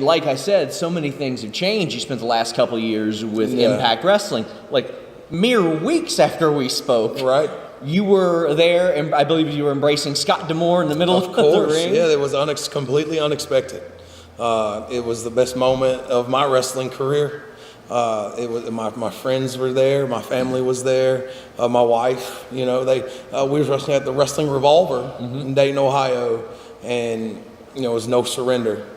Like I said, so many things have changed. You spent the last couple of years with Impact Wrestling. Like mere weeks after we spoke, right? You were there, and I believe you were embracing Scott D'Amore in the middle of the ring. Yeah, it was completely unexpected. It was the best moment of my wrestling career. It was my friends were there, my family was there, my wife. You know, we were wrestling at the Wrestling Revolver in Dayton, Ohio, and it was no surrender.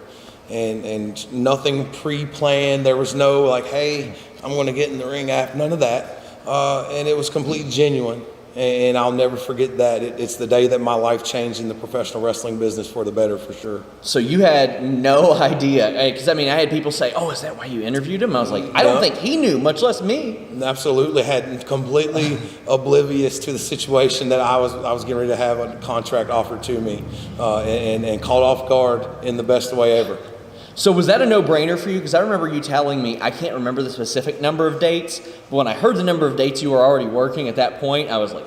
And nothing pre-planned. There was no like, hey, I'm going to get in the ring after, none of that. And it was completely genuine. And I'll never forget that. It's the day that my life changed in the professional wrestling business for the better, for sure. So you had no idea, because I had people say, "Oh, is that why you interviewed him?" I was like, "I don't think he knew, much less me." Absolutely, had completely oblivious to the situation that I was getting ready to have a contract offered to me, and caught off guard in the best way ever. So was that a no-brainer for you? Because I remember you telling me, I can't remember the specific number of dates, but when I heard the number of dates you were already working at that point, I was like,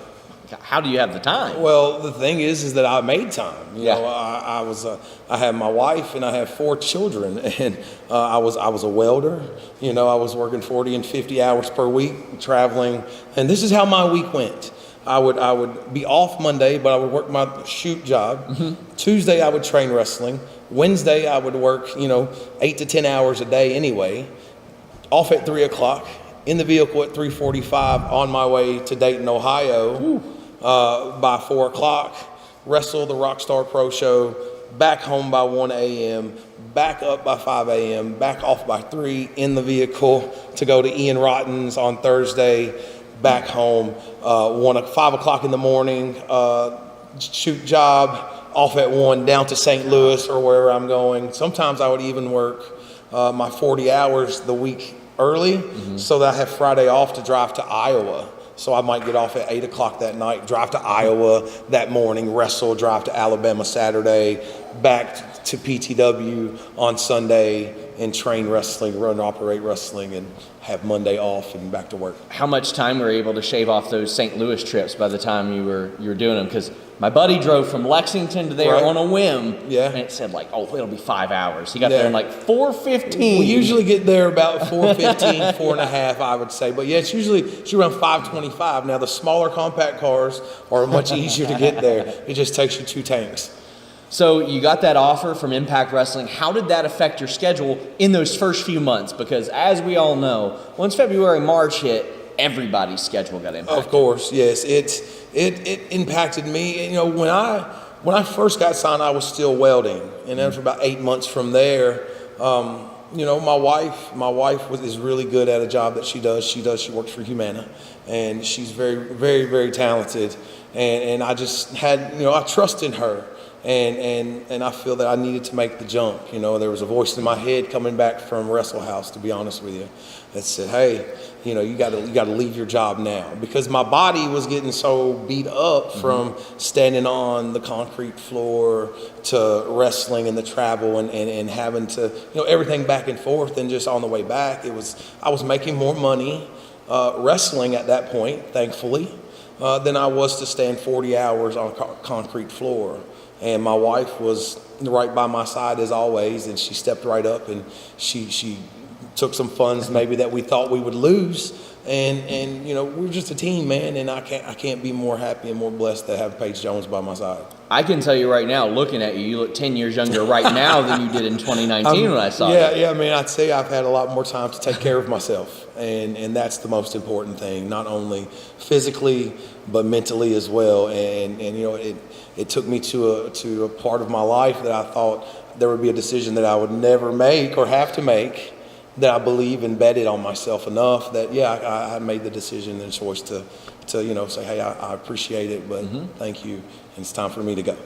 how do you have the time? Well, the thing is that I made time. You know, I have my wife and I have 4 children, and I was a welder. I was working 40 and 50 hours per week, traveling, and this is how my week went. I would be off Monday, but I would work my shoot job. Tuesday I would train wrestling. Wednesday I would work 8 to 10 hours a day anyway. Off at 3 o'clock, in the vehicle at 3:45, on my way to Dayton, Ohio. By 4 o'clock, wrestle the Rockstar Pro Show. Back home by 1 a.m. Back up by 5 a.m. Back off by 3 in the vehicle to go to Ian Rotten's on Thursday. Back home, 5 o'clock in the morning, shoot job, off at 1, down to St. Louis or wherever I'm going. Sometimes I would even work my 40 hours the week early so that I have Friday off to drive to Iowa. So I might get off at 8 o'clock that night, drive to Iowa that morning, wrestle, drive to Alabama Saturday, back to PTW on Sunday, and train wrestling, run, operate wrestling, and have Monday off and back to work. How much time were you able to shave off those St. Louis trips by the time you were doing them? Because my buddy drove from Lexington to there on a whim, and it said it'll be 5 hours. He got there in 4:15. We usually get there about 4:15, 4.5, I would say. But it's usually around 5:25. Now the smaller compact cars are much easier to get there. It just takes you 2 tanks. So you got that offer from Impact Wrestling. How did that affect your schedule in those first few months? Because as we all know, once February, March hit, everybody's schedule got impacted. Of course, yes. It impacted me. When I first got signed, I was still welding, and then for about 8 months from there, my wife is really good at a job that she does. She works for Humana, and she's very, very, very talented. And I just had, I trust in her. And I feel that I needed to make the jump. There was a voice in my head coming back from Wrestle House, to be honest with you, that said, hey, you got to leave your job now, because my body was getting so beat up from standing on the concrete floor to wrestling and the travel and having to, everything back and forth, and just on the way back, I was making more money wrestling at that point, thankfully, than I was to stand 40 hours on a concrete floor. And my wife was right by my side as always, and she stepped right up, and she took some funds maybe that we thought we would lose, and we're just a team, man, and I can't be more happy and more blessed to have Paige Jones by my side. I can tell you right now, looking at you, you look 10 years younger right now than you did in 2019 when I saw you. Yeah, man, I'd say I've had a lot more time to take care of myself, and that's the most important thing, not only physically but mentally as well. And it took me to a part of my life that I thought there would be a decision that I would never make or have to make, that I believe and betted on myself enough that I made the decision and choice to say, hey, I appreciate it, but thank you, and it's time for me to go.